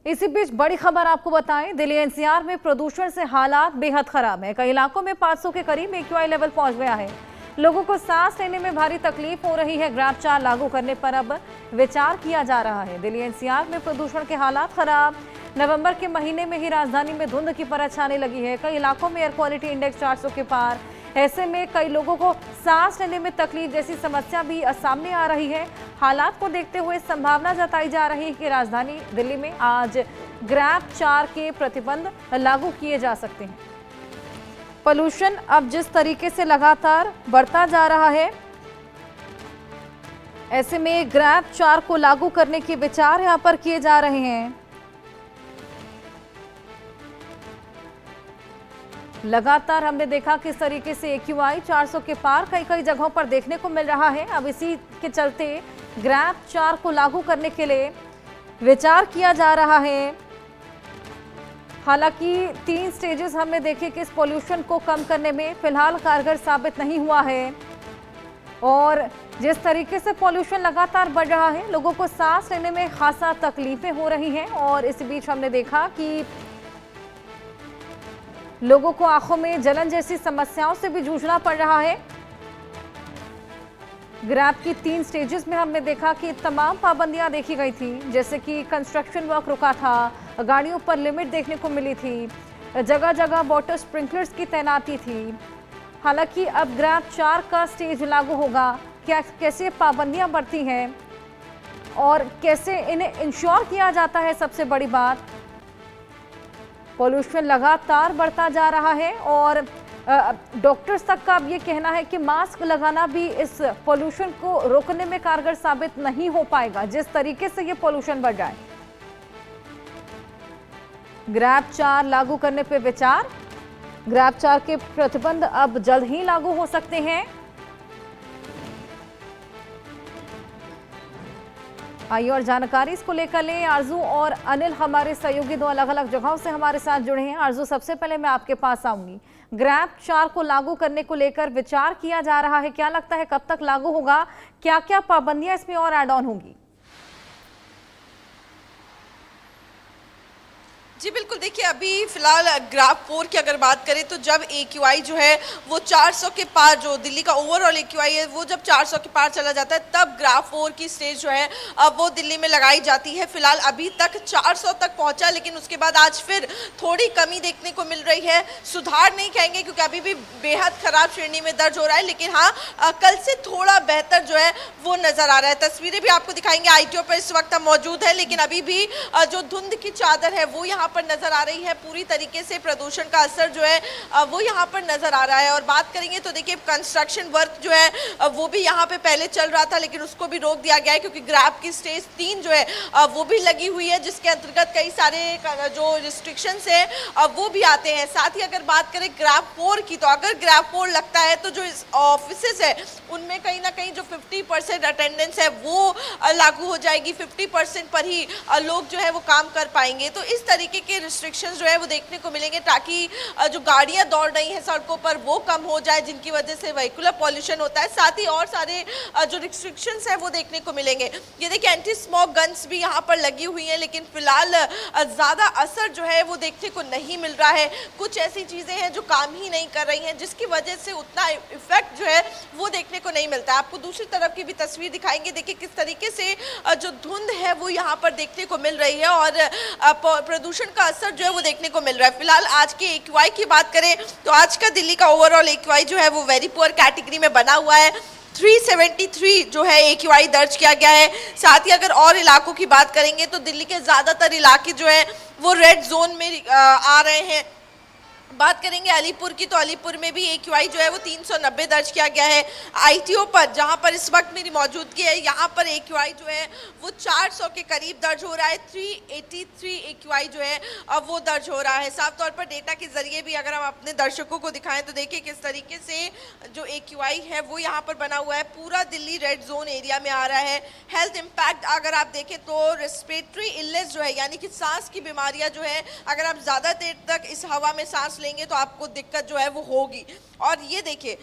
इसी बीच बड़ी खबर आपको बताएं, दिल्ली एनसीआर में प्रदूषण से हालात बेहद खराब है। कई इलाकों में 500 के करीब एक्यूआई लेवल पहुंच गया है। लोगों को सांस लेने में भारी तकलीफ हो रही है। ग्रैब 4 लागू करने पर अब विचार किया जा रहा है। दिल्ली एनसीआर में प्रदूषण के हालात खराब। नवंबर के महीने में ही राजधानी में धुंध की परत छाने लगी है। कई इलाकों में एयर क्वालिटी इंडेक्स 400 के पार। ऐसे में कई लोगों को सांस लेने में तकलीफ जैसी समस्या भी सामने आ रही है। हालात को देखते हुए संभावना जताई जा रही है कि राजधानी दिल्ली में आज ग्रैब 4 के प्रतिबंध लागू किए जा सकते हैं। पोल्यूशन अब जिस तरीके से लगातार बढ़ता जा रहा है, ऐसे में ग्रैब 4 को लागू करने के विचार यहां पर किए जा रहे हैं। लगातार हमने देखा किस तरीके से एक्यूआई 400 के पार कई जगहों पर देखने को मिल रहा है। अब इसी के चलते ग्रैब 4 को लागू करने के लिए विचार किया जा रहा है। हालांकि 3 स्टेजेस हमने देखे कि इस पोल्यूशन को कम करने में फिलहाल कारगर साबित नहीं हुआ है। और जिस तरीके से पोल्यूशन लगातार बढ़ रहा है, लोगों को सांस लेने में खासा तकलीफें हो रही हैं। और इस बीच हमने देखा कि लोगों को आंखों में जलन जैसी समस्याओं से भी जूझना पड़ रहा है। ग्रैब की 3 स्टेजेस में हमने देखा कि तमाम पाबंदियां देखी गई थी, जैसे कि कंस्ट्रक्शन वर्क रुका था, गाड़ियों पर लिमिट देखने को मिली थी, जगह जगह वाटर स्प्रिंकलर्स की तैनाती थी। हालांकि अब ग्रैब 4 का स्टेज लागू होगा। कैसे पाबंदियां बढ़ती हैं और कैसे इन्हें इंश्योर किया जाता है, सबसे बड़ी बात। पोल्यूशन लगातार बढ़ता जा रहा है और डॉक्टर्स तक का अब ये कहना है कि मास्क लगाना भी इस पोल्यूशन को रोकने में कारगर साबित नहीं हो पाएगा, जिस तरीके से ये पोल्यूशन बढ़ जाए। ग्रैब 4 लागू करने पे विचार। ग्रैब 4 के प्रतिबंध अब जल्द ही लागू हो सकते हैं। आइए और जानकारी इसको लेकर लें। आरजू और अनिल हमारे सहयोगी 2 अलग-अलग जगहों से हमारे साथ जुड़े हैं। आरजू, सबसे पहले मैं आपके पास आऊंगी। ग्रैब 4 को लागू करने को लेकर विचार किया जा रहा है, क्या लगता है कब तक लागू होगा? क्या-क्या पाबंदियां इसमें और ऐड ऑन होंगी? जी बिल्कुल, देखिए अभी फिलहाल ग्रैब 4 की अगर बात करें तो जब एक्यूआई जो है वो 400 के पार, जो दिल्ली का ओवरऑल एक्यूआई है वो जब 400 के पार चला जाता है, तब ग्रैब 4 की स्टेज जो है अब वो दिल्ली में लगाई जाती है। फिलहाल अभी तक 400 तक पहुंचा, लेकिन उसके बाद आज फिर थोड़ी कमी देखने को मिल रही है। सुधार नहीं कहेंगे क्योंकि अभी भी बेहद खराब श्रेणी में दर्ज हो रहा है, लेकिन हाँ कल से थोड़ा बेहतर जो है वो नजर आ रहा है। तस्वीरें भी आपको दिखाएंगे। आईटीओ पर इस वक्त हम मौजूद है, लेकिन अभी भी जो धुंध की चादर है वो यहाँ पर नजर आ रही है। पूरी तरीके से प्रदूषण का असर जो है वो यहाँ पर नजर आ रहा है। और बात करेंगे तो देखिए कंस्ट्रक्शन वर्क जो है वो भी यहाँ पे पहले चल रहा था, लेकिन उसको भी रोक दिया गया है क्योंकि ग्रैब की स्टेज 3 जो है वो भी लगी हुई है, जिसके अंतर्गत कई सारे जो रिस्ट्रिक्शंस है वो भी आते हैं। साथ ही अगर बात करें ग्रैब 4 की, तो अगर ग्रैब 4 लगता है तो जो ऑफिसेज है उनमें कहीं ना कहीं जो 50% अटेंडेंस है वो लागू हो जाएगी। 50% पर ही लोग जो है वो काम कर पाएंगे। तो इस तरीके के रिस्ट्रिक्शंस जो है वो देखने को मिलेंगे, ताकि जो गाड़ियां दौड़ रही हैं सड़कों पर वो कम हो जाए, जिनकी वजह से व्हीकुलर पॉल्यूशन होता है। साथ ही और सारे जो रिस्ट्रिक्शंस है वो देखने को मिलेंगे। ये देखिए एंटी स्मोक गन्स भी यहाँ पर लगी हुई हैं, लेकिन फिलहाल ज्यादा असर जो है वो देखने को नहीं मिल रहा है। कुछ ऐसी चीजें हैं जो काम ही नहीं कर रही हैं, जिसकी वजह से उतना इफेक्ट जो है वो देखने को नहीं मिलता है। आपको दूसरी तरफ की भी तस्वीर दिखाएंगे। देखिए किस तरीके से जो धुंध है वो यहाँ पर देखने को मिल रही है और प्रदूषण का असर जो है वो देखने को मिल रहा है। फिलहाल आज के एक्यूआई की बात करें तो आज का दिल्ली का ओवरऑल एक्यूआई जो है वो वेरी पुअर कैटेगरी में बना हुआ है। 373 जो है एक्यूआई दर्ज किया गया है। साथ ही अगर और इलाकों की बात करेंगे तो दिल्ली के ज्यादातर इलाके जो है वो रेड जोन में आ रहे हैं। बात करेंगे अलीपुर की, तो अलीपुर में भी एक्यूआई जो है वो 390 दर्ज किया गया है। आईटीओ पर, जहां पर इस वक्त मेरी मौजूदगी है, यहां पर एक्यूआई जो है वो 400 के करीब दर्ज हो रहा है। 383 एक्यूआई जो है अब वो दर्ज हो रहा है। साफ तौर पर डेटा के जरिए भी अगर हम अपने दर्शकों को दिखाएं तो देखिए किस तरीके से जो एक्यूआई है वो यहाँ पर बना हुआ है। पूरा दिल्ली रेड जोन एरिया में आ रहा है। हेल्थ इम्पैक्ट अगर आप देखें तो रेस्पिरेटरी इलनेस जो है, यानी कि सांस की बीमारियां जो है, अगर आप ज्यादा देर तक इस हवा में सांस सांस लेंगे तो आपको दिक्कत जो है वो होगी। और ये देखिए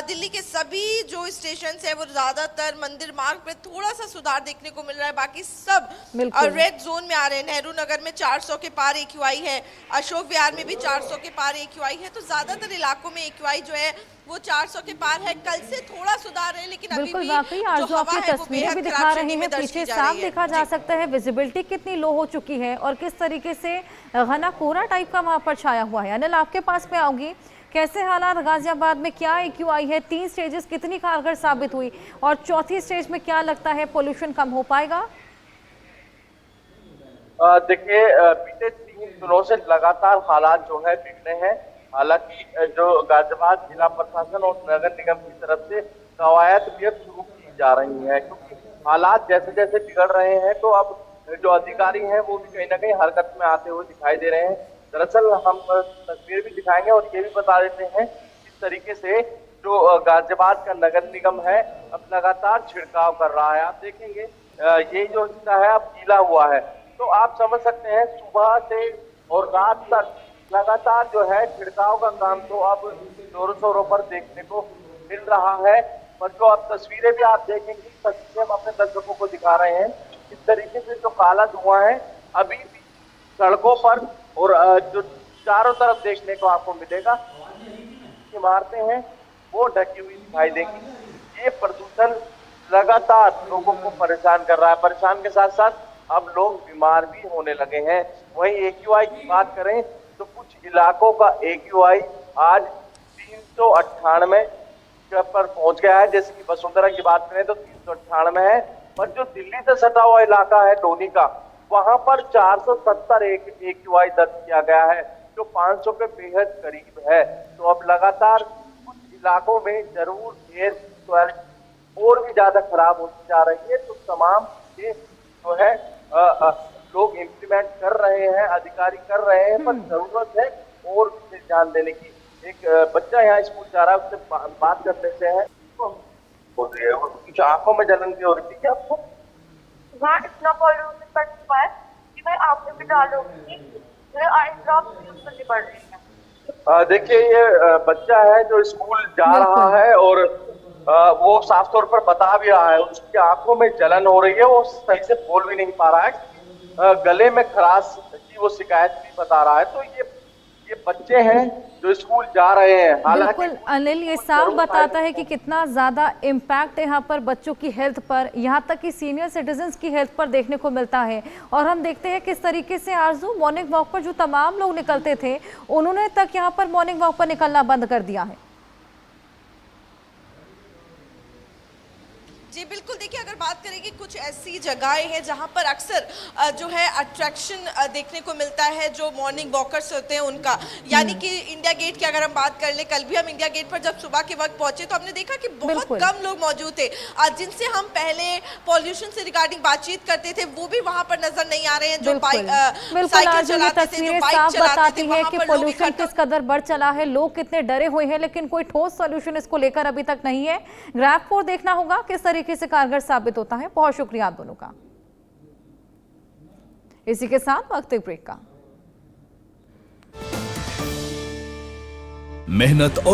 दिल्ली के सभी जो स्टेशन है वो ज्यादातर मंदिर मार्ग पे थोड़ा सा सुधार देखने को मिल रहा है, बाकी सब बिल्कुल। रेड जोन में आ रहे हैं। नेहरू नगर में 400 के पार AQI है, अशोक विहार में भी 400 के पार AQI है, तो ज्यादातर इलाकों में AQI जो है वो 400 के पार है। कल से थोड़ा सुधार है, लेकिन अभी बिल्कुल भी वाकई आज जो आपने तस्वीरें भी दिखा रहे हैं पीछे साफ देखा जा सकता है विजिबिलिटी कितनी लो हो चुकी है और किस तरीके से घना कोहरा टाइप का वहां पर छाया हुआ है। अनिल, आपके पास में आऊंगी, कैसे हालात गाजियाबाद में, क्या AQI है, 3 स्टेजेस कितनी कारगर साबित हुई और चौथी स्टेज में क्या लगता है पोल्यूशन कम हो पाएगा? देखिए बीते 3 दिनों से लगातार हालात जो है बिगड़े हैं। हालांकि जो गाजियाबाद जिला प्रशासन और नगर निगम की तरफ से कवायद भी अब शुरू की जा रही है, क्योंकि हालात जैसे जैसे बिगड़ रहे हैं तो अब जो अधिकारी हैं वो भी कहीं ना कहीं हरकत में आते हुए दिखाई दे रहे हैं। दरअसल हम तस्वीर भी दिखाएंगे और ये भी बता देते हैं किस तरीके से जो गाजियाबाद का नगर निगम है अब लगातार छिड़काव कर रहा है। आप देखेंगे ये जो हिस्सा है अब गीला हुआ है, तो आप समझ सकते हैं सुबह से और रात तक लगातार जो है छिड़काव का काम तो अब जोरों शोरों पर देखने को मिल रहा है। पर जो अब तस्वीरें भी आप देखेंगे, तस्वीरें हम अपने दर्शकों को दिखा रहे हैं इस तरीके से जो काला धुआं है अभी भी सड़कों पर और जो चारों तरफ देखने को आपको मिलेगा। इमारतें हैं वो ढकी हुई दिखाई देंगी। ये प्रदूषण लगातार लोगों को परेशान कर रहा है। परेशान के साथ साथ अब लोग बीमार भी होने लगे हैं। वहीं AQI की बात करें तो कुछ इलाकों का AQI आज 398 पर पहुंच गया है। जैसे कि वसुंधरा की बात करें तो 398 है, पर जो दिल्ली से सटा हुआ इलाका है लोनी का, वहां पर 470 AQI दर्ज किया गया है, जो 500 के बेहद करीब है। तो अब लगातार कुछ इलाकों में जरूर एयर क्वालिटी और भी ज्यादा खराब होती जा रही है। तो तमाम ये जो है लोग इम्प्लीमेंट कर रहे हैं, अधिकारी कर रहे हैं, पर जरूरत है और भी ध्यान देने की। एक बच्चा यहाँ स्कूल जा रहा है, उससे बात कर लेते हैं। बोल रही है कुछ आंखों में जलन की हो रही थी क्या आपको? हाँ, इतना पॉल्यूशन बढ़ चुका है कि मैं आंखें में डालूंगी, मुझे आई ड्रॉप यूज करनी पड़ रही है। देखिए ये बच्चा है जो स्कूल जा रहा है और वो साफ तौर पर बता भी रहा है उसकी आंखों में जलन हो रही है, वो सही से बोल भी नहीं पा रहा है, गले में खराश की वो शिकायत भी बता रहा है। तो ये बच्चे हैं जो स्कूल जा रहे हैं। बिल्कुल अनिल, ये साफ बताता है कि कितना ज्यादा इम्पैक्ट यहाँ पर बच्चों की हेल्थ पर, यहाँ तक कि सीनियर सिटीजन्स की हेल्थ पर देखने को मिलता है। और हम देखते हैं किस तरीके से आरजू मॉर्निंग वॉक पर जो तमाम लोग निकलते थे उन्होंने तक यहाँ पर मॉर्निंग वॉक पर निकलना बंद कर दिया है। जी बिल्कुल, देखिए अगर बात करें कि कुछ ऐसी जगहें हैं जहां पर अक्सर जो है अट्रैक्शन देखने को मिलता है जो मॉर्निंग वॉकर्स होते हैं उनका, यानी कि इंडिया गेट की अगर हम बात कर ले, कल भी हम इंडिया गेट पर जब सुबह के वक्त पहुंचे तो हमने देखा कि बहुत कम लोग मौजूद थे जिनसे हम पहले पॉल्यूशन से रिगार्डिंग बातचीत करते थे, वो भी वहां पर नजर नहीं आ रहे हैं। जो साइकिल चलाते थे, जो बाइक चलाते थे, वहां पर पोल्यूशन किस कदर बढ़ चला है, लोग कितने डरे हुए हैं, लेकिन कोई ठोस सॉल्यूशन इसको लेकर अभी तक नहीं है। ग्रैब4 देखना होगा किस तरीके से कारगर साबित होता है। बहुत शुक्रिया आप दोनों का। इसी के साथ वक्त ब्रेक का। मेहनत